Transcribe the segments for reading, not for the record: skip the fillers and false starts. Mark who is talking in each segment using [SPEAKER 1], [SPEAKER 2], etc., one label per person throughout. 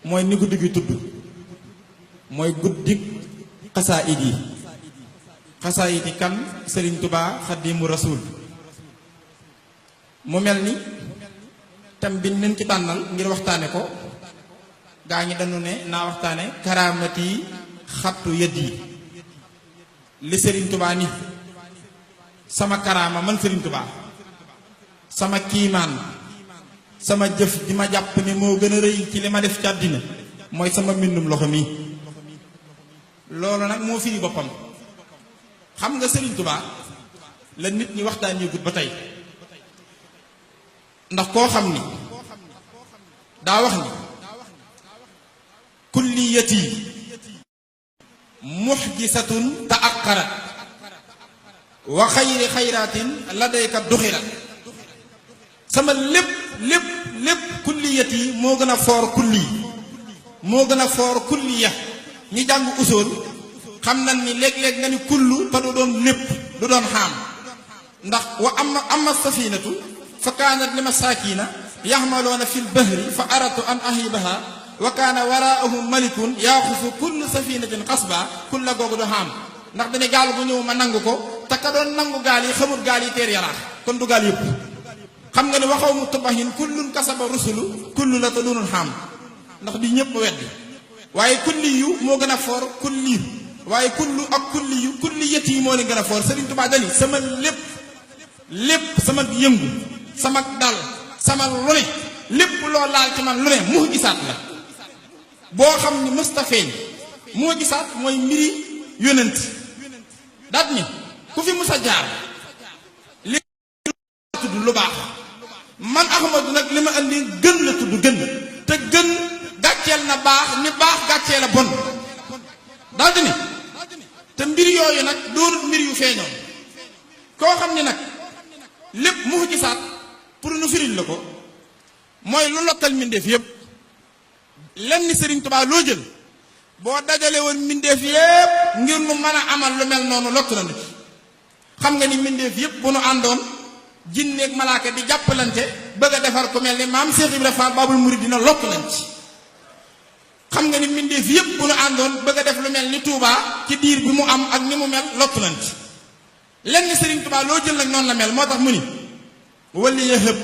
[SPEAKER 1] mooy ni guddi gi tudd mooy guddik xasaayid yi xasaayid yi kan Sëriñ Tubaa Xaadimu Rasuul mu mel ni tam bi leen ci tànnal ngir waxtaane ko gaa ñi dañu ne naa waxtaane karaamati xattu yët yi li Sëriñ Tubaa ni sama karaama man Sëriñ Tubaa sama kiimaan sama jëf di ma jàpp ne moo gën a rëy ci li ma def ci àddina mooy sama mbindum loxo mi loolu nag moo firi boppam xam nga Sëriñ Tubaa la nit ñi waxtaan yëgut ba tey ndax koo xam ni daa wax ni kulliyati muxjisatun taaqarat wa xayri xayraatin ladayka duxirat sama lépp kulliyati moo gën a foor kulli moo gën a foor kulliya ñi jàng usool xam nañ ni léeg-léeg nga ni kullu te du doon lépp du doon xaam ndax wa amma safinatu fa kaanat li masaakiina yaxmaloona fi lbahri fa aratu an ahibaha wa kaana waraahum malikun yaaxusu kullu safinatin xasba kulla googu du xaam ndax dañu gaal gu ñëw ma nangu ko te ka doon nangu gaal yi xamul gaal yi teer yaraax kon du gaal yëpp xam nga ne waxaw mu tubahin kullun kasaba rusulu kullu la te doonul xaam ndax di ñëpp weddi waaye kulli yu moo gën a foor kulli waaye kullu ak kulli yët yi moo leen gën a foor Sëriñ Tubaa dani sama lépp sama yëngu sama dal sama lu ne lépp loo laal ci man lu ne mu gisaat la boo xam ni mësta feeñ moo gisaat mooy mbiri yónent daat ni ku fi musa jaar li tudd lu baax man Ahmadu nag li ma andi gën la tudd gën te gën gàcceel na baax ni baax gàcceel a bon daldi ni te mbir yooyu nag doonut mbir yu feeñoon koo xam ni nag lépp mu gisaat pour nu firil la ko mooy lu lottal mbindeef yépp lenn Sëriñ Tubaa loo jël boo dajale woon mbindeef yépp ngir nu mën a amal lu mel noonu lott na nit xam nga ni mbindeef yépp bu nu àndoon jinneeg malaaka di jàppalante bëgg a defar ku mel ni maam Cheikh Ibra Fall Babul Muridina lott nañ ci xam nga ni mbindeef yépp bu nu àndoon bëgg a def lu mel ni Touba ci diir bi mu am ak ni mu mel lott nañ ci lenn Sëriñ Tubaa loo jël nag noonu la mel moo tax mu ni wali yahëb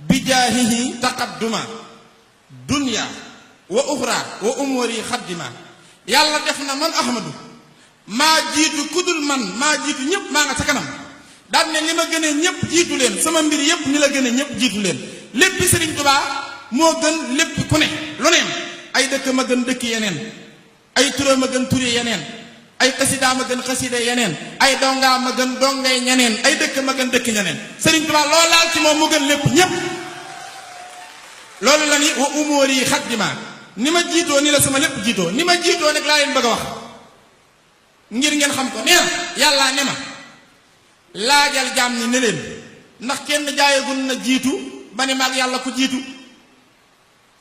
[SPEAKER 1] bi jaahihi taqadduma dunya wa uxra wa umuri xaddima yàlla def na man Ahmadu maa jiitu kudul man maa jiitu ñëpp maa nga sa kanam daan ne li ma gënee ñëpp jiitu leen sama mbir yëpp ni la gënee ñëpp jiitu leen lépp Sëriñ Tubaa moo gën lépp ku ne lu neem ay dëkk ma gën dëkk yeneen ay tura ma gën turi yeneen ay xasidaa ma gën xasida yeneen ay dongaa ma gën dongay ñeneen ay dëkk ma gën dëkk ñeneen Sëriñ Tubaa loo laal ci moom mu gën lépp ñëpp loolu la ni wa umóori xaddima ni ma jiitoo ni la sama lépp jiitoo ni ma jiitoo nag laa leen bëgg a wax ngir ngeen xam ko nee na yàllaa ne ma laajal jaam ñi ne leen ndax kenn jaayagul na jiitu ba ne maag yàlla ku jiitu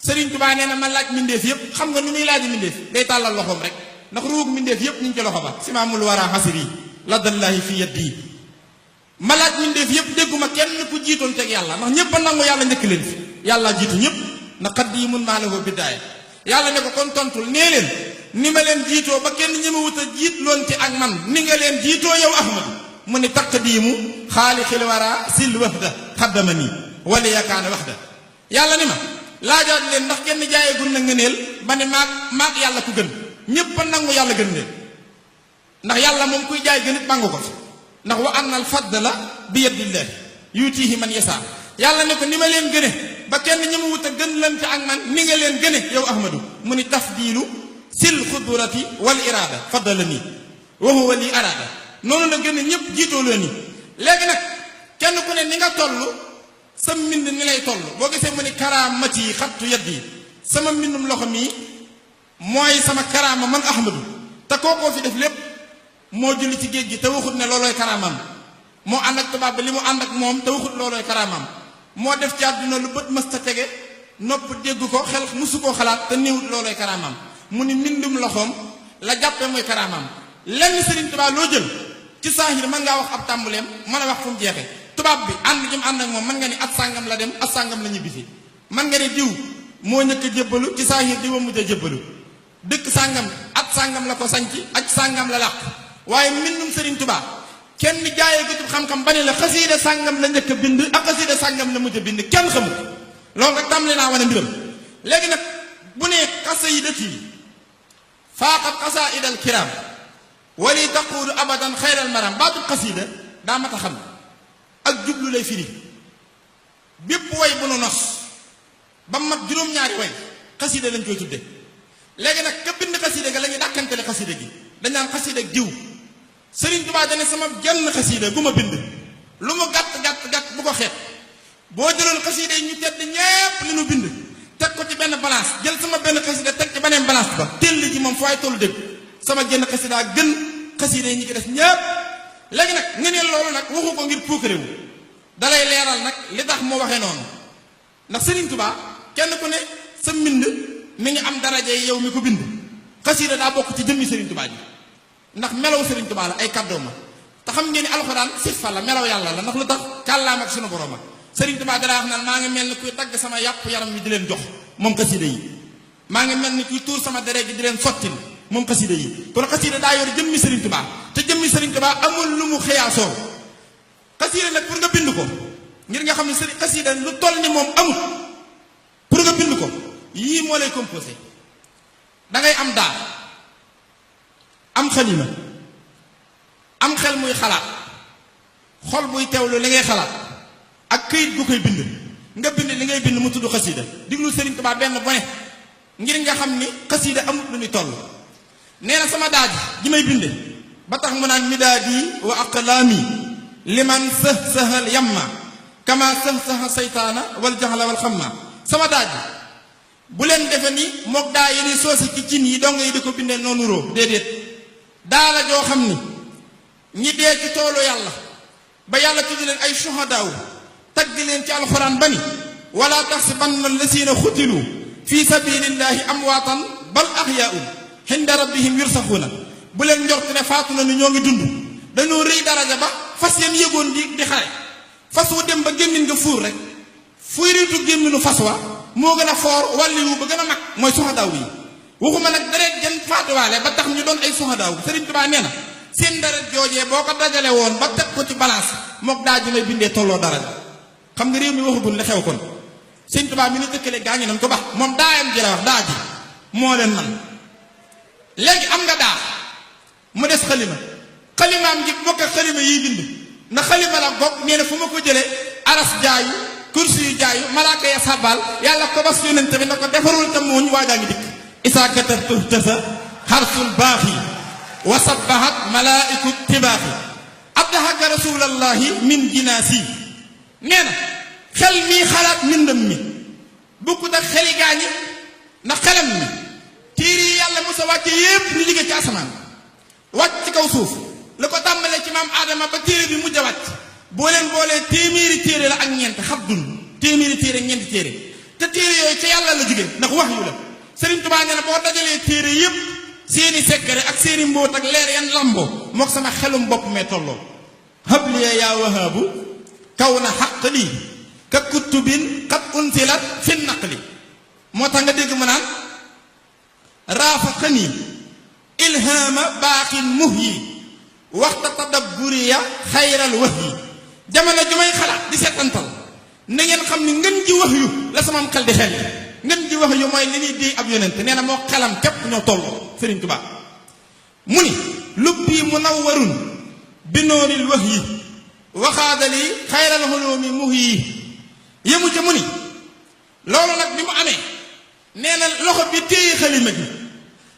[SPEAKER 1] Sëriñ Tubaa nee na ma laaj mbindeef yëpp xam nga nu muy laaji mbindeef day tàllal loxoom rek ndax ruug mbindeef yëpp ñu ngi ci loxo ba simaamul wara xasiri ladallaahi fi yaddi ma laaj mbindeef yëpp dégguma kenn ku jiitoon teg yàlla ndax ñëpp a nangu yàlla njëkk leen fi yàlla jiitu ñëpp na qaddimun maa lahu bidaaya yàlla ne ko kon tontul nee leen ni ma leen jiitoo ba kenn ñi ma wut a jiit loon ci ak man ni nga leen jiitoo yow Ahmadu mu ni taqdiimu xaalixil wara sil wahda xaddama nii wala yakaana waxda yàlla ni ma laajaat leen ndax kenn jaayegul na ngëneel ba ne maag yàlla ku gën ñépp a nangu yàlla gën leen ndax yàlla moom kuy jaay gënit màngu ko fi ndax wa anna al fadla bi yadillahi yutihi man yasa yàlla ne ko ni ma leen gëne ba kenn ñi ma wut a gën lante ak man ni nga leen gëne yow Ahmadu mu ni tafdilu sil xudurati wal irada faddala nii wa huwa li arada noonu la gën a ñëpp jiitoo la nii léegi nag kenn ku ne ni nga toll sa mbind ni lay toll boo gisee mu ni karaamati xattu yaddi sama mbindum loxo mii mooy sama karaama man Ahmadu te kookoo fi def lépp moo julli ci géej gi te waxut ne loolooy karaamam moo ànd ak tubaab bi li mu ànd ak moom te waxut loolooy karaamam moo def ci àdduna lu bët mës ta tege nopp dégg ko xel musu koo xalaat te néewut loolooy karaamam mu ni mbindum loxoom la jàppee mooy karaamam lenn Sëriñ Tubaa loo jël ci saahir mën ngaa wax ab tàmbuleem mën a wax fu mu jeexee tubaab bi ànd jëm ànd ak moom mën nga ni at sàngam la dem at sàngam la ñibbisi mën nga ne diw moo njëkk a jébbalu ci saahir di wa mujj a jébbalu dëkk sàngam at sàngam la ko sanc ak sàngam la làq waaye mbindum Sëriñ Tuubaa kenn jaayee gëtub xam-xam ba ne la xasiida sàngam la njëkk a bind ak xasiida sàngam la mujj a bind kenn xamul loolu rek tàmbali naa wane mbiram léegi nag bu ne xasiidati faaqat xasaa'idal kiraam wali taquudu abadan xayral maram baatub xasiida daa mat a xam ak jublu lay firi bépp way bu nu nos ba mat juróom-ñaari way xasiida lañ koy tudde léegi nag ka bind xasiida ga la ñuy dàkkantele xasiida gi dañ naan xasiida ak diw Sëriñ Tuubaa dane sama genn xasiida gu ma bind lu mu gàtt bu ko xeet boo jëloon xasiida yi ñu tedd ñépp li nu bind teg ko ci benn balance jël sama benn xasiida teg ci beneen balance ba tell ji moom fooy tollu dégg sama genn xasiida gën xasiida yi ñi ci des ñépp léegi nag nga ne loolu nag waxu ko ngir puukarewu dalay leeral nag li tax moo waxee noonu ndax Sëriñ Tuubaa kenn ku ne sa mbind mi ngi am daraja yi yow mi ko bind xasiida daa bokk ci jëmmi Sëriñ Tuubaa ji ndax melaw Sëriñ Tuubaa la ay kàddoom ma te xam ngeen ni alxuraan sifa la melaw yàlla la ndax lu tax kàllaam ak sunu borom Sëriñ Tuubaa dara wax naan maa ngi mel ni kuy tagg sama yàpp yaram wi di leen jox moom xasiida yi maa ngi mel ni kuy tuur sama deret gi di leen sottil moom xasiida yi kon xasiida daa yor jëmmi Sëriñ Tuubaa te jëmmi Sëriñ Tuubaa amul lu mu xëyaasoo xasiida nag pour nga bind ko ngir nga xam ne sëriñ xasiida lu toll ni moom amul pour nga bind ko yii moo lay composé dangay am daa am xalima am xel muy xalaat xol buy teewlu li ngay xalaat ak këyit gu koy bind nga bind li ngay bind mu tudd xasiida diglu Sëriñ Tuubaa benn bu ne ngir nga xam ni xasiida amul lu ni toll nee na sama daaj ji may binde ba tax mu naan midaadi wa aqlaami liman sahsahal yamma kama sahsaha saytaana wal jaxla wal xamma sama daaj bu leen defe ni mook daa yeni soosi ci cin yi donga yi di ko bindee noonu róo déedéet daa la joo xam ni ñi dee ci toolu yàlla ba yàlla tudd leen ay shuhadaaw tagg leen ci alxuraan ba ni wala taxsibanna allazina xutilu fi sabilillahi amwaatan bal axyaa'un inda rabbihim yursaxuuna bu leen njort ne faatu na ni ñoo ngi dund dañoo rëy daraja ba fas yeen yëgoon di xare fas wu dem ba gémmiñ nga fuur rek fuy riitu gémminu fas wa moo gën a foor wàlliwu ba gën a mag mooy suhadaaw yi waxuma nag deret jën faatuwaale ba tax ñu doon ay suhadaaw Sëriñ Tuubaa nee na seen deret joojee boo ko dajale woon ba teg ko ci balance mook daa ji may bindee tolloo daraja xam nga réew mi waxagul li xew kon Sëriñ Tuubaa mi ni tëkkale gaañu nañ ko ba moom daayam ji la wax daa ji moo leen man léegi am nga daa mu des xalima xalimaam ji bokk ak xalima yiy bind na xalima la bokk nee na fu ma ko jëlee aras jaayu kursi yu jaayu malaaka ya sabal yàlla ko bas yonente bi na ko defarul tam muuñ waajaa ngi dikk isaa katabtu tasa xarsul baaxi wa sabbahat malaa'iku tibaaxi abdahaka rasulallahi min jinaasi nee na xel mii xalaat mbindam mi bukkut ak xeli gaañi ndax xelam mi téere yi yàlla musa wàcce yépp ñu jóge ci asamaan wàcc ci kaw suuf la ko tàmbalee ci maam aadama ba téere bi mujj a wàcc boo leen boolee téeméeri téere la ak ñeent xabdun téeméeri téere ñeenti téere te téere yooyu ca yàlla la jóge ndax wax yu la Sëriñ Tuubaa nee na boo dajalee téere yépp seeni sekkare ak seeni mbóot ak leer yan lamboo mook sama xelum bopp mee tolloo habliya yaa wahaabu kaw na xaq lii ka kutubin qad unsilat fi naqli moo tax nga dégg ma naan raafaqani ilhaama baaxin muhyi waxta tadabburiya xayral wahyi jamono ju may xalaat di seetantal na ngeen xam ni ngën ji wax yu la sama xel di xel ngën ji wax yu mooy li ñuy di ab yonent nee na moo xelam képp ñoo tolloo Sëriñ Tuubaa mu ni lubbi munawwarun bi nooril wahyi waxaadali xayral hulumi muhyi yemu ca mu ni loolu nag bi mu amee nee na loxo bi téye xalima gi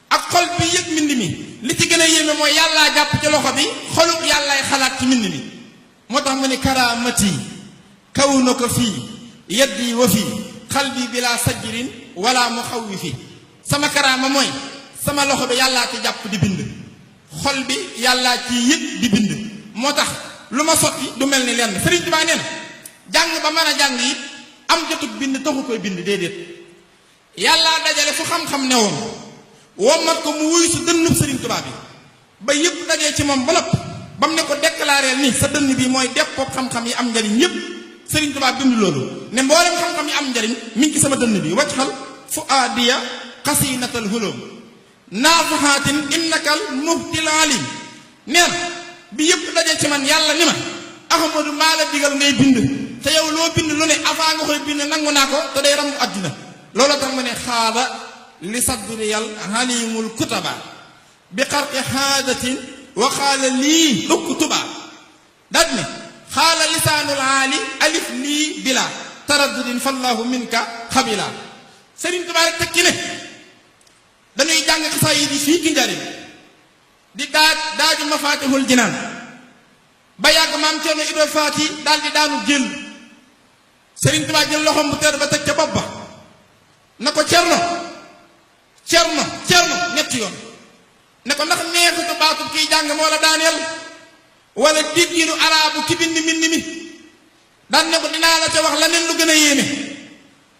[SPEAKER 1] ak xol bi yëg mbind mi li ci gën a yéeme mooy yàllaa jàpp ci loxo bi xolub yàllaay xalaat ci mbind mi moo tax mu ni karaamati kaw na ko fii yaddi wa fii xalbi bila sajrin wala mu xaw wi fii sama karaama mooy sama loxo bi yàllaa ci jàpp di bind xol bi yàllaa ci yëg di bind moo tax lu ma sotti du mel ni lenn Sëriñ Tuubaa nee na jàng ba mën a jàng it am jotug bind taxu koy bind déedéet yàllaa dajale fu xam-xam ne woon wommat ko mu wuyu su dënnub Sëriñ Tuubaa bi ba yëpp dajee ci moom ba nopp ba mu ne ko déclaré ni sa dënn bi mooy deppoog xam-xam yi am njariñ yëpp Sëriñ Tuubaa bind loolu ne mboolem xam-xam yi am njariñ mi ngi ci sama dënn bi wacc xal fuaadiya xasinatal hulum naafaxaatin innakal muhtil alim neen bi yëpp daje ci man yàlla ni ma Ahmadu maa la digal ngay bind te yow loo bind lu ne avant nga koy bind nangu naa ko te day ramu àddina loolu tax ma ne xaaba li sadriyal halimul kutaba bi xarqi xaadatin wa xaala lii uktuba daat ne xaala lisaanul aali alif lii bila taraddudin fallahu minka xabila Sëriñ Tuubaa rek tekki ne dañuy jàng xasaayid yi fii ki njariñ di daaju mafaatihul jinaan ba yàgg maam Cerno Ibra Faati daal di daanu jël Sëriñ Tuubaa jël loxoom bu tedd ba teg ca bopp ba na ko Cerno ñetti yoon ne ko ndax neexutu baatu kiy jàng moo la daaneel wala diggiinu araabu ki bind mbind mi daan ne ko dinaa la ca wax leneen lu gën a yéeme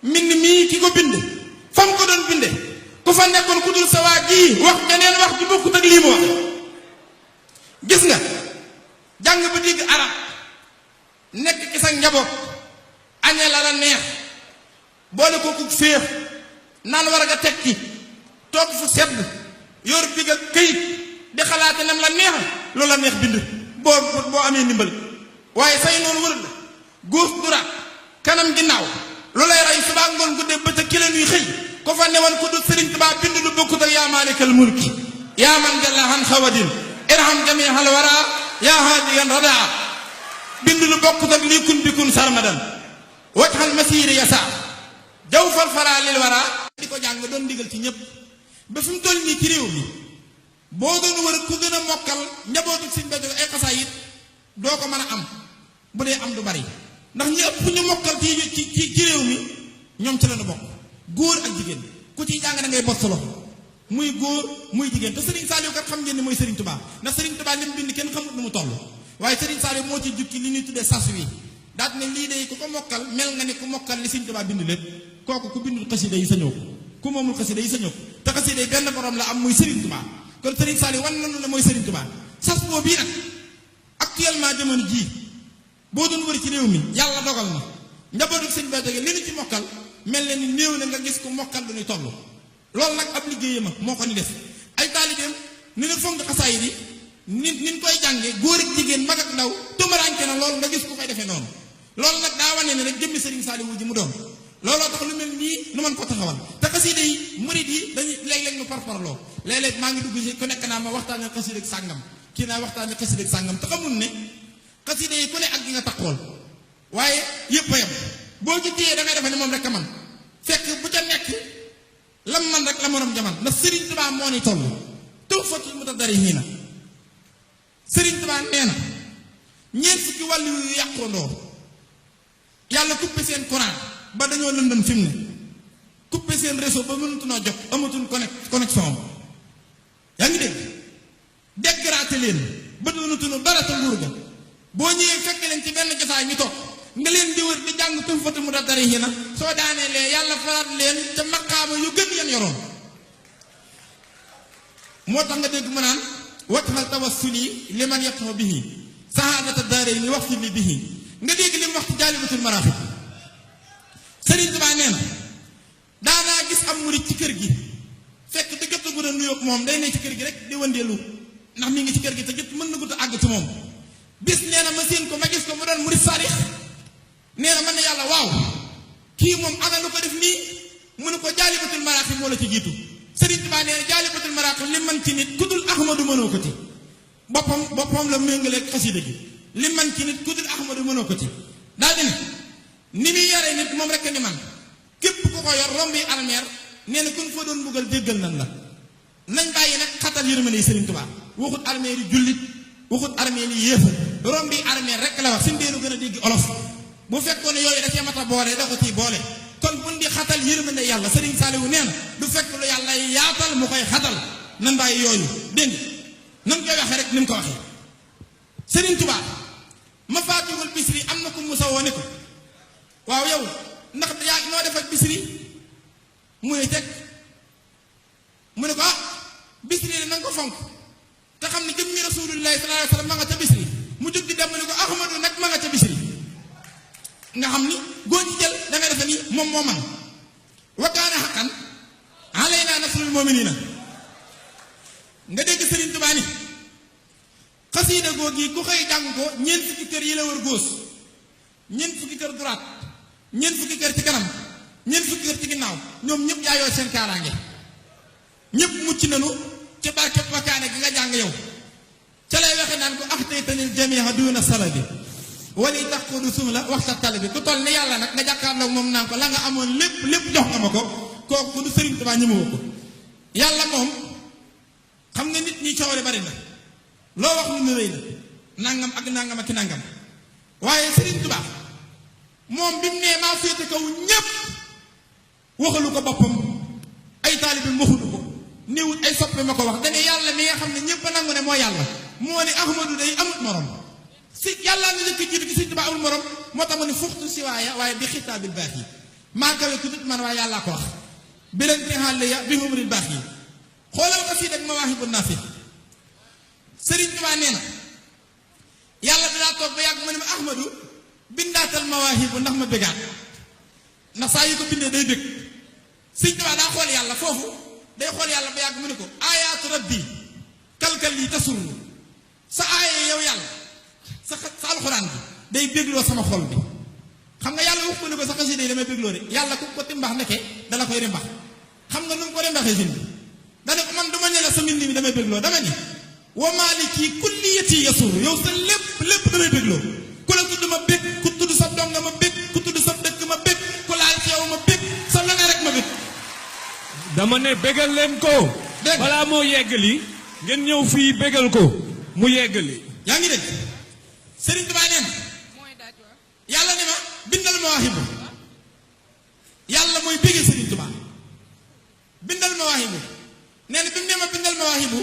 [SPEAKER 1] mbind mii ki ko bind fa mu ko doon binde ku fa nekkoon ku dul sa waa ji wax beneen wax ju bokkut ak lii mu wax gis nga jàng ba digg arab nekk ci sa njaboot añee la la neex boole ko ku féex naan war a nga teg ci toog fu sedd yor bi nga këyit di xalaate nam la neexal loolu la neex bind boo amee ndimbal waaye say noonu wërël la góos duraat kanam ginnaaw lu lay rey subaa ngoon guddee bëccëg ki leen yuy xëy ko fa newoon ku dul Sëriñ Tuubaa bind lu bokkut ak yaa maalikal mulki yaa man jalla han xawadin irham jamiihal waraa yaa haadiyan radaa bind lu bokkut ak lii kun bi kun sarmadan wajhal masiiri yasaa jawfal faraa lil waraa di ko jàng doon ndigal ci ñëpp ba fi mu toll nii ci réew mi boo doon wër ku gën a mokkal njabootu Sëriñ Béthio ay xasaayid doo ko mën a am bu dee am du bari ndax ñi ëpp ñu mokkal ci réew mi ñoom ci la ñu bokk góor ak jigéen ku ciy jàng da ngay bot sa loxo muy góor muy jigéen te Serigne Saliou kat xam ngeen ni mooy Serigne Touba ndax Serigne Touba li mu bind kenn xamut nu mu toll waaye Serigne Saliou moo ci jukki li ñuy tuddee sas wi daat ne lii day ku ko mokkal mel nga ni ku mokkal li Serigne Touba bind lépp kooku ku bindul xasida yi sañoo ko ku moomul xasida yi sañoo ko te xasida yi benn borom la am muy Serigne Touba kon Serigne Saliou wan nañu ne mooy Serigne Touba sas boobu bii nag actuellement jamono jii boo doon wër ci réew mi yàlla dogal na njabootu Sëriñ Béthio li ñu ci mokkal mel na ni néew na nga gis ku mokkal du ñuy toll loolu nag ab liggéeyam moo ko ni def ay taalibeem ni ñu fonk xasaayid yi ni koy jànge góor ak jigéen mag ak ndaw tumuraanke na loolu nga gis ku koy defee noonu loolu nag daa wane ne rek jëmmi Sëriñ Saliou ji mu doon looloo tax lu mel nii nu mën ko taxawal te xasida yi murid yi dañuy léeg-léeg ñu parparloo léeg-léeg maa ngi dugg si ku nekk naa ma waxtaane xasida ak sàngam kii naa waxtaane xasida ak sàngam te xamul ne xasida yi ku ne ak gi nga taxool waaye yëpp a yem boo ci téyee da ngay defe ne moom rek a man fekk bu ca nekk lam man rek la morom jaman ndax Sëriñ Tuubaa moo ni toll Tuhfatul Mutadarrihiina Sëriñ Tuubaa nee na ñeent fukki wàllu yu yàqoondoo yàlla coupé seen courant ba dañoo lëndëm fi mu ne coupé seen réseau ba mënutunoo jot amatuñ connexion yaa ngi dégg dégraté leen ba doonatunu dara ta nguur ga boo ñëwee fekk leen ci benn jotaay ñu toog nga leen di wër di jàng Tuhfatul Mutadarrihiina soo daanee lee yàlla faraat leen ca maqaama yu gën yan yoroon moo tax nga dégg mu naan wajhal tawassuli liman yaqma bihi sahaadata daarayni waxfi li bihi nga dégg li mu wax ci Jaalibatul Maraaxib Sëriñ Tuubaa nee na daanaa gis am murit ci kër gi fekk te jot a gën a nuyoog moom day ne ci kër gi rek di wëndeelu ndax mi ngi ci kër gi te jot mën na gut a àgg ci moom bis nee na ma séen ko ma gis ko mu doon murit saarix nee na man ne yàlla waaw kii moom ana lu ko def nii mu ne ko Jaalibatul Maraaxib moo la ci jiitu Sëriñ Tuubaa nee na Jaalibatul Maraaxib li man ci nit ku dul Ahmadu mënoo ko ci boppam la méngaleeg xasida gi li man ci nit ku dul Ahmadu mënoo ko ci daal di ne ni muy yaree nit moom rek ni man képp ku ko yor romb yi armeer nee na kun fa doon buggal déggal nan la nañ bàyyi nag xatal yërmande yi Sëriñ Tuubaa waxut armeer yi jullit waxut armeer yi yéefar romb yi armeer rek la wax suñ deenu gën a dégg olof bu fekkoon ne yooyu da cee mat a boole da ko ciy boole kon buñ di xatal yërmande yàlla Sëriñ Saliou nee na du fekk lu yàlla yaatal mu koy xatal nan bàyyi yooyu dégg nan koy waxee rek ni mu ko waxee Sëriñ Tuubaa Mafaatihul Bichri am na ku musa woo ne ko waaw yow ndax yaa noo def ak Bichri mu ne teg mu ne ko Bichri de na nga ko fonk te xam ne jëmmi Rasulullaahi sallallaahu alayhi wa sallam ma nga ca Bichri mu jóg di dem mu ne ko Ahmadu nag ma nga ca Bichri nga xam ni góor ñi jël da nga defe ni moom moo man wakkaane xaqan nasrul mu'minina nga dégg Serigne Touba ni xasiida googi ku xëy jàng ko ñeent fukki kër yi la wër góos ñeent fukki kër droite ñeent fukki kër ci kanam ñeent fukki kër ci ginnaaw ñoom ñëpp yaayoo seen kaaraange ñëpp mucc nañu ci barke wakaane gi nga jàng yow ca lay waxe naan ko axtaytanil jamiha duna salabi wali taqudu sumla waxta talabi ku toll ni yàlla nag nga jàkkaarloo moom naan ko la nga amoon lépp jox nga ma ko kooku du Serigne Touba ñëmewoo ko yàlla moom xam nga nit ñi coowale bari na loo wax lu ne rëy na nangam ak nangam ak ki nangam waaye Serigne Touba moom bi mu nee maa féete kaw ñépp waxalu ko boppam ay taalibe waxuñu ko néewul ay soppe ma ko wax dane yàlla mi nga xam ne ñépp a nangu ne moo yàlla moo ne Ahmadu day amut morom si yàllaa ne njëkk jiitu gi Serigne Touba amul morom moo tax ma ne fuxtu si waaye bi xitaabil baax yi maa kawe ku nit man waaye yàllaa ko wax biranti xaale ya bi humril baax yi xoolal ko fii dag mawaahibu naafi Serigne Touba nee na yàlla dinaa toog ba yàgg ma ne ma Ahmadu bindaatal mawaahibu ndax ma bégaat ndax saa yu ko bindee day bég Serigne Touba daa xool yàlla foofu day xool yàlla ba yàgg mu ne ko aayaatu rabbi kalkal yi tasurru sa aaye yow yàlla sa alxuraan bi day bégloo sama xol bi xam nga yàlla wax ko ne ko sa xasida yi damay bégloo de yàlla ku ko timbax nekke dala koy rimbax xam nga nu mu ko rimbaxee sin bi dane ko man duma ne la sa mbind mi damay bégloo dama ni wa maliki kulliyati yasur yow sa lépp damay bégloo ku la tudd ma bég ku tudd sa dong ma bég ku tudd sa dëkk ma bég ku laal ci yow ma bég sa la nga rek ma bég
[SPEAKER 2] dama ne bégal leen ko balaa moo yeggali ngeen ñëw fii bégal ko mu yeggali
[SPEAKER 1] yaa ngi dégg Serigne Touba nee na yàlla ne ma bindal mawaahibu yàlla mooy bégee Serigne Touba bindal mawaahibu nee na bi mu ne ma bindal mawaahibu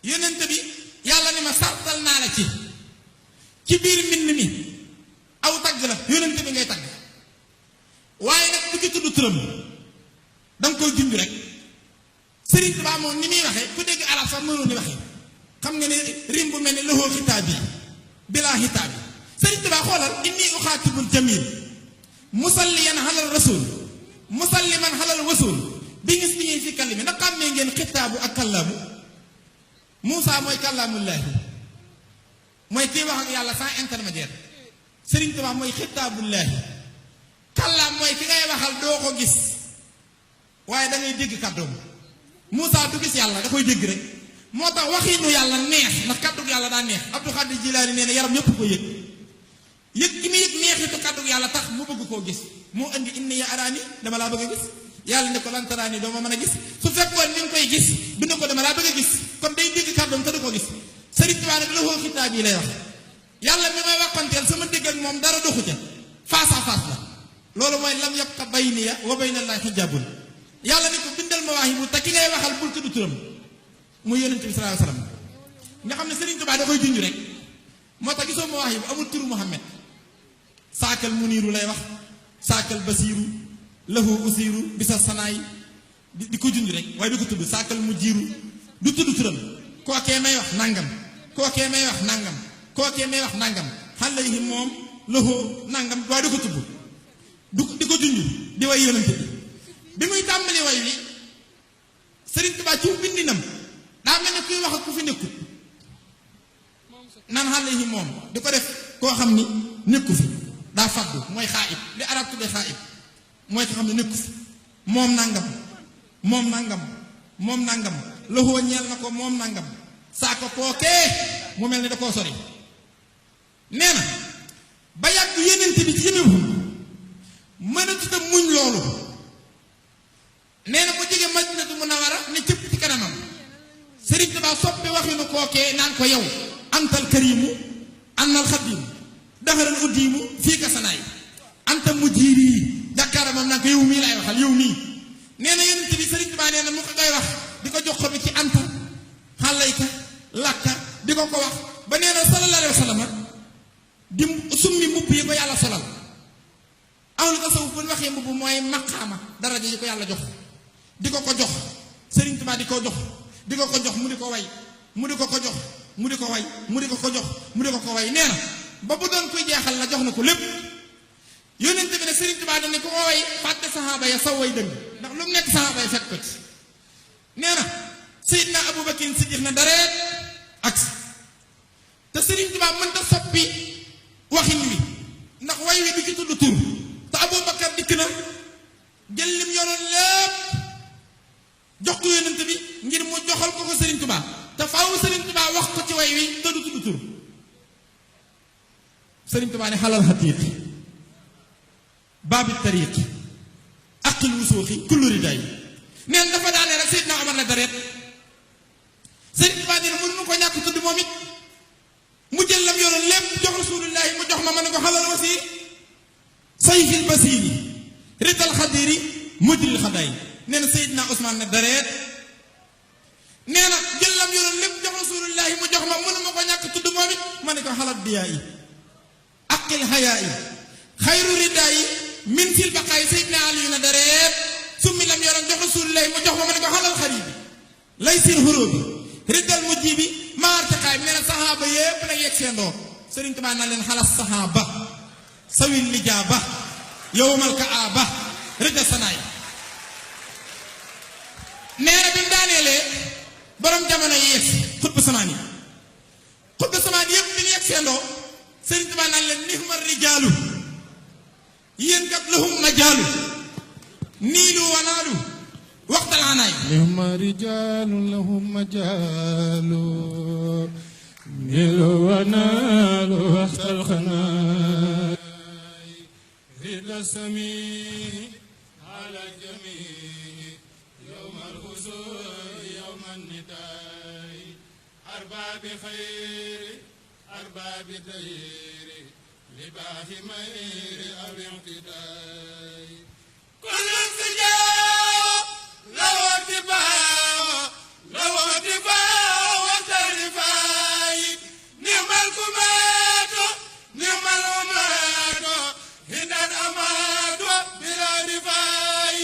[SPEAKER 1] yonent bi yàlla ne ma sartal naa la ci biir mbind mi aw tagg la yonent bi ngay tagg waaye nag bu ci tudd turam danga koy junj rek Serigne Touba moom ni muy waxee ku dégg arab sax mënoon ni waxee xam nga ne rim bu mel ni loxoo xitaab yi bilaa xitaab yi Serigne Touba xoolal inni uxaatibul jamil musalliyan xalal rasul musalliman xalal wasul bi ngis bi ñuy fi kalimi ndax xàmmee ngeen xitaabu ak kàllaamu Moussa mooy kàllaamullaahi mooy kii wax ak yàlla sans intermédiaire Serigne Touba mooy xitaabullaahi kàllaam mooy ki ngay waxal doo ko gis waaye da ngay dégg kàddoom Moussa du gis yàlla da koy dégg rek moo tax waxiinu yàlla neex ndax kàddug yàlla daa neex Abdou Khadir Jilaani nee na yaram ñëpp ko yëg gi mu yëg neexitu kàddug yàlla tax mu bëgg koo gis moo indi inni ya araani dama laa bëgg a gis yàlla ne ko lan taraani doo ma mën a gis su fekkoon ni nga koy gis du ne ko dama laa bëgg a gis kon day dégg kàddoom te du ko gis Serigne Touba nag la xoo xitaab yi lay wax yàlla mi may waxanteel sama dégg ak moom dara doxu ca face à face la loolu mooy lam yabqa bayniya wa bayna llaahi hijaabun yàlla ne ko bindal mawaahibu te ki ngay waxal bul tudd turam muy yonent bi sallallahu alayhi wasallam nga xam ne Serigne Touba da koy junj rek moo tax gisoo mawaahibu amul turu Muhammad saakal muniiru lay wax saakal basiiru lahu usiiru bisa sanaay di ko junj rek waaye du ko tudd saakal mu jiiru du tudd turam kookee may wax nangam kookee may wax nangam kookee may wax nangam xale yi moom lahu nangam waaye du ko tudd di ko junj di way yonent bi muy tàmbali way wi Serigne Touba ci bindinam daa mel ne kuy wax ak ku fi nekkut naan xale yi moom di ko def koo xam ni nekku fi daa faddu mooy xaayib li arab tuddee xaayib mooy ko xam ne nekku fi moom nangam moom nangam moom nangam loxoo ñeel na ko moom nangam saa ko kookee mu mel ni da koo sori nee na ba yàgg yenente bi ci jëmewu mënatut a muñ loolu nee na mu jóge Madinatu Munawwara ne cëpp ci kanamam Serigne Touba soppi waxinu kookee naan ko yow antal karimu annal xadimu daxaral uddiimu fii ka sanaay anta mujjiiri jàkkaaramam naan ko yow mii laay waxal yow mii nee na yenente bi Serigne Touba nee na mu ko koy wax di ko jox ko bi ci anta xalayka lakka di ko wax ba nee na sallallahu alayhi wa sallam di summi mbubb yi ko yàlla solal awlu tasawuf bu ñu waxee mbubb mooy maqaama daraja yi ko yàlla jox di ko jox Serigne Touba di ko jox di ko jox mu di ko way mu di ko jox mu di ko way mu di ko jox mu di ko way nee na ba bu doon koy jeexal la jox na ko lépp yónnent bi ne Serigne Touba dañ ne ko way fàtte saxaaba ya saw way dëgg ndax lu mu nekk saxaaba ya fekk ko ci na dareet ak te Sëriñ Tuubaa mënta soppi waxin wi ndax way wi du ci tudd tur te Abubakar dikk na jël lim yoroon lépp jox ko yonent bi ngir mu joxal ko Sëriñ Tuubaa te faaw Sëriñ Tuubaa wax ko ci way wi te du tudd tur Sëriñ Tuubaa ne xalal xatiiq baabi tariiq aqil wusuuxi kullu ridaay neen dafa daane rek Seydina Omar na dareet Sëriñ Tuubaa ne mënu ko ñàkk tudd moom it mu jël lam yoroon lépp jox rasulullahi mu jox ma ne ko xalal wasiir sayfil basiiri ridal xadiri mujril xadaay nee na Seydina Ousmane ne dareet nee na jël lam yoroon lépp jox rasulullahi mu jox ma mënu ma ko ñàkk tudd moom it ma ne ko xalat diyaa yi aqil hayaa yi xayru ridaa yi min sil baqaay Seydina Ali na dareet summi lam yoroon jox rasulullahi mu jox ma ne ko xalal xaribi lay sil xuróobi ridal mujjibi maartaqaay nee na saxaaba yépp nag yegg seendoo Sëriñ Tuubaa na leen xalas saxaaba sawil lijaaba yowmal kaaba rida sanaay nee na bi mu daaneelee borom jamono yi yegg xutba samaan yi yépp bi ñu yegg seendoo Sëriñ Tuubaa naan leen nihma rijaalu yéen kat lahum majaalu niilu wanaalu waxtal anaay
[SPEAKER 3] nihma rijaalu lahum majaalu niilu wanaalu waxtal xanaay rida sami ala jamii yowmal xusuur yowmal nidaay arbaabi xayri arbaabi dayri libaahi mayri aw intidaay kullu sijaa lawati baa wa tarifaay ni'mal kumaatu ni'mal umaatu hindan amaatu bila rifaay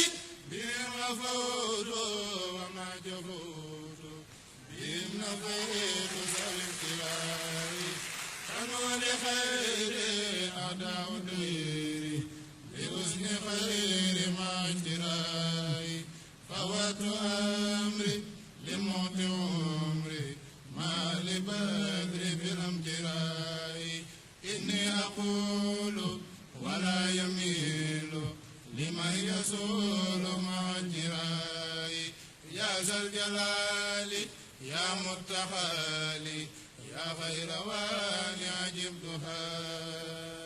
[SPEAKER 3] bihim rafawtu wa ma jafuutu bihim nafaytu salim tilaay kanoo li xayri adaaw dayri li usni xayri ma intiraay fawatu amri li muti umri ma li badri bilam tiraay inni aqulu wala yamilu liman yasulu ma intiraay ya zal jalali ya muttaxali ya xayra waani ajib duhaay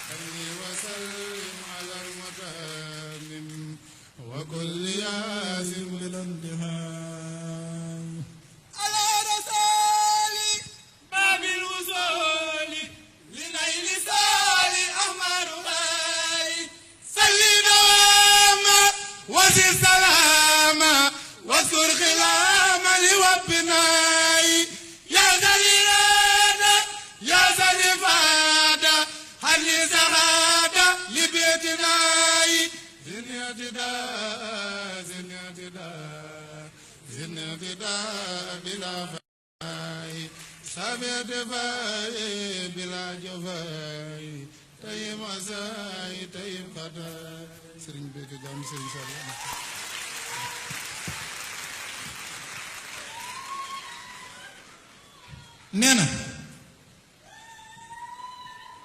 [SPEAKER 3] salli wa sallim ala al-mutammim wa kulli yaasin bil intihaay ala rasuli babil wusuli li nayli saali ahmaru xaay salli dawama wasi salama waskur xilaama li wabbinaay yaa zaliraada yaa zalifaada hali saxaada li beetinaay zinatida bila faay sabete faay bila jofaay tayim asaay tayim xataay sëriñ Béthio jàmm sëriñ Sall
[SPEAKER 1] nee na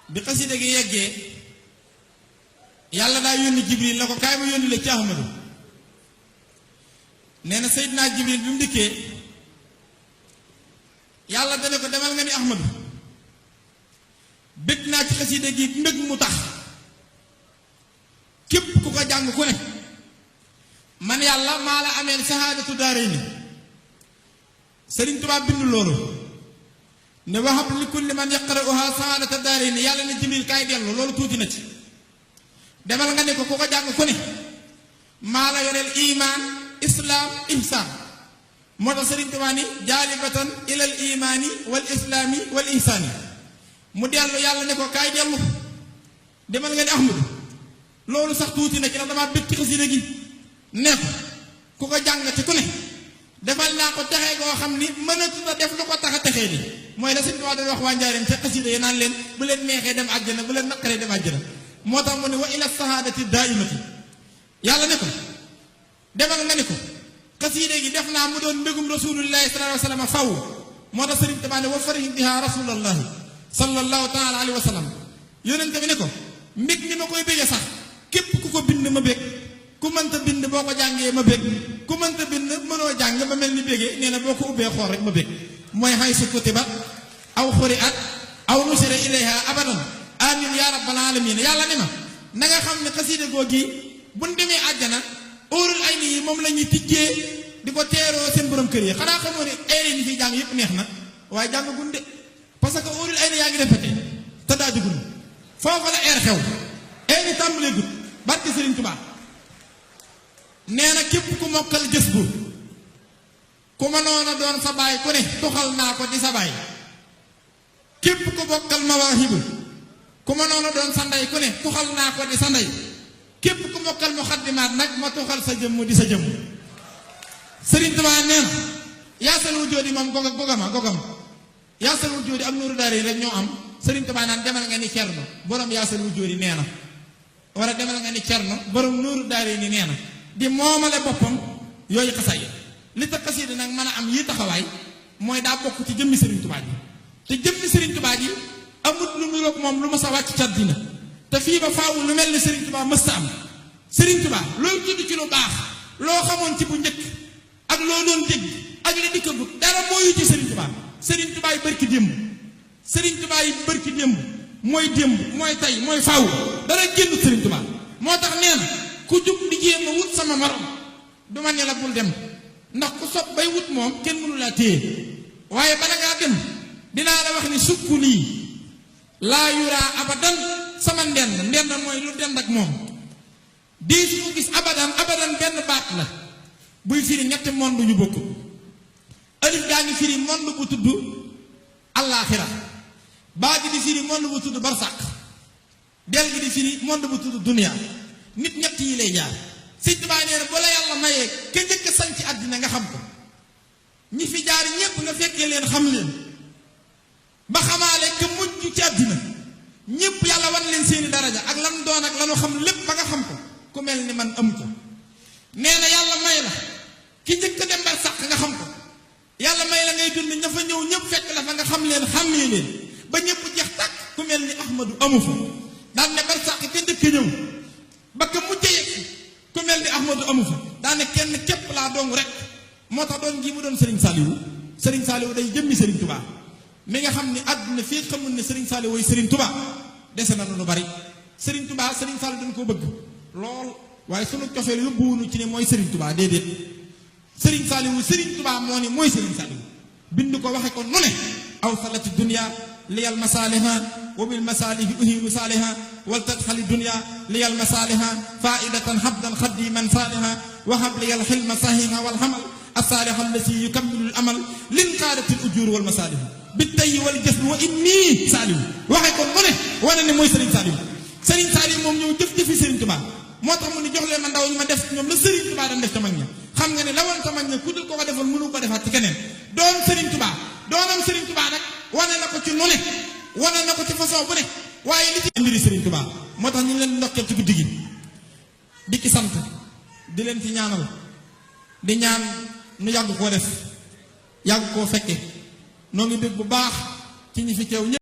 [SPEAKER 1] bi xasida gi yeggee yàlla daa yónni Jibril la ko kaay ma yónni la ci Ahmadu nee na Seydina Jibril bi mu dikkee yàlla dane ko demal nga ni Ahmadu bëgg naa ci xasida gi mbëgg mu tax képp ku ko jàng ku ne man yàlla maa la ameel sahaadatu daarayni Sëriñ Tuubaa bind loolu ne wahab li kulli man yaqra'uha sahaadata daarayni yàlla ne Jibril kaay dellu loolu tuuti na ci demal nga ne ko ku ko jàng ku ne maa la yoreel iman islaam ihsaan moo tax Sëriñ Tuubaa ni jaalibatan ilal imaani wal islaami wal ihsaani mu dellu yàlla ne ko kaay dellu demal nga ne Ahmadu loolu sax tuuti na ci ndax damaa bëgg ci xasida gi ne ko ku ko jàngati ku ne defal naa ko texee goo xam ni mënatu a def lu ko tax a texee ni mooy la Sëriñ Tuubaa doon wax waa Njaaréem ca xasida yi naan leen bu leen neexee dem àjjana bu leen naqaree dem àjjana moo tax mu ne wa ila sahaadati daaimati yàlla ne ko demal nga ne ko xasiida gi def naa mu doon mbégum rasulullahi sallallahu alayhi wa sallam faw moo tax Sëriñ Tuubaa ne wa farih biha rasulullahi sallallahu taala alayhi wa sallam yonente bi ne ko mbég ni ma koy béggee sax képp ku ko bind ma bég ku mënta bind boo ko jàngee ma bég ku mënta bind mënoo jàng ba mel ni bégee nee na boo ko ubbee xool rek ma bég mooy xay su kutiba aw xuri at aw nusira ilayha abadan amin ya rabbal alamin yàlla ne ma na nga xam ne xasiida googi buñ demee àjjana óorul ay ni yi moom la ñuy tijjee di ko teeroo seen borom kër yi xanaa xamoo ne ay ni fiy jàng yëpp neex na waaye jàng gunde parce que óorul ay ni yaa ngi répété te daa jugul foofa la eer xew ay ni tàmbalee gut barke Sëriñ Tuubaa nee na képp ku mokkal jës bu ku mënoon a doon sa baay ku ne tuxal naa ko di sa baay képp ku mokkal mawaahibu ku mënoon a doon sa ndey ku ne tuxal naa ko di sa ndey képp ku mokkal muxaddimaat nag ma tuxal sa jëmm di sa jëmm Sëriñ Tuubaa nee na yaasal wu jóodi moom gogama yaasal wu jóodi ak nuuru daari rek ñoo am Sëriñ Tuubaa naan demal nga ni cerno borom yaasal wu jóodi nee na war a demal nga ni cerno borom nuuru daari ni nee na di moomale boppam yooyu xasaay li tax xasiida nag mën a am yi taxawaay mooy daa bokk ci jëmmi Sëriñ Tuubaa ji te jëmmi Sëriñ Tuubaa ji amut lu mu roog moom lu ma sa wàcc ca dina te fii ba faawu lu mel ni Sëriñ Tuubaa mësta am Sëriñ Tuubaa loolu tudd ci lu baax loo xamoon ci bu njëkk ak loo doon dégg ak li dikk bu dara mooyu ci Sëriñ Tuubaa Sëriñ Tuubaa yi bërki démb Sëriñ Tuubaa yi bërki démb mooy démb mooy tey mooy faawu dara génnut Sëriñ Tuubaa moo tax nee na ku jug di jéem a wut sama morom du ma ne la bul dem ndax ku sob bay wut moom kenn mënu laa téye waaye bala ngaa dem dinaa la wax ni sukku lii laa yuraa abadan sama ndend mooy lu dend ak moom di su ko gis abadan benn baat la buy firi ñetti monde yu bokk alif daa ngi firi monde bu tudd allaaxira baa gi di firi monde bu tudd barsàq del gi di firi monde bu tudd dunia nit ñett yi lay jaar Sëñ Tuubaa nee na bu la yàlla mayee ka njëkk sañ ci àddina nga xam ko ñi fi jaar ñépp nga fekkee leen xam leen ba xamaale ka mujj ci àddina ñépp yàlla wan leen seeni daraja ak lam doon ak lanu xam lépp ba nga xam ko ku mel ni man am ko nee na yàlla may la ki njëkk dem bar sàq nga xam ko yàlla may la ngay dund ña fa ñëw ñëpp fekk la fa nga xam leen xàmmee leen ba ñépp jeex tàkk ku mel ni Ahmadu amu fa daan ne bar sàq ka njëkk ñëw ba ka mujj yegg ku mel ni Ahmadu amu fa daan ne kenn képp laa dong rek moo tax doon gi mu doon Sëriñ Saaliwu day jëmmi Sëriñ Tuubaa mi nga xam ni àdduna fii xamul ne Sëriñ Saaliwu way Sëriñ Tuubaa dese na lu bari Sëriñ Tuubaa Sëriñ Saaliwu dañ koo bëgg lool waaye sunu cofeel yóbbuwunu ci ne mooy Sëriñ Tuubaa déedéet Sëriñ Saaliwu Sëriñ Tuubaa moo ne mooy Sëriñ Saaliwu bind ko waxe ko nu ne aw salati dunya liyal masaliha wa bil masalihi uhilu saliha wal tadxali dunya liyal masaliha faidatan habdan xadiman saliha wa hab liyal xilma sahiha wal xamal الصالح الذي يكمل الأمل لنقادة الأجور والمصالح بالتي والجسد وإني سالم وحيكون منه وانا نموي سرين سالم موم ñew def defi Serigne Touba motax mu ni jox leen ma ndaw ñu ma def ñom la Serigne Touba dañ def ta mag ña xam nga ne lawon ta mag ña ku dul ko defal mënu ko defaat ci keneen doon Serigne Touba doonam Serigne Touba nak wane na ko ci nu ne wane na ko ci façon bu ne waaye li ci mbiri Serigne Touba motax ñu leen ndokkeel ci guddi gi di ki sant di leen ci ñaanal di ñaan nu yàgg koo def yàgg koo fekke noo ngi dégg bu baax ci ñi fi teew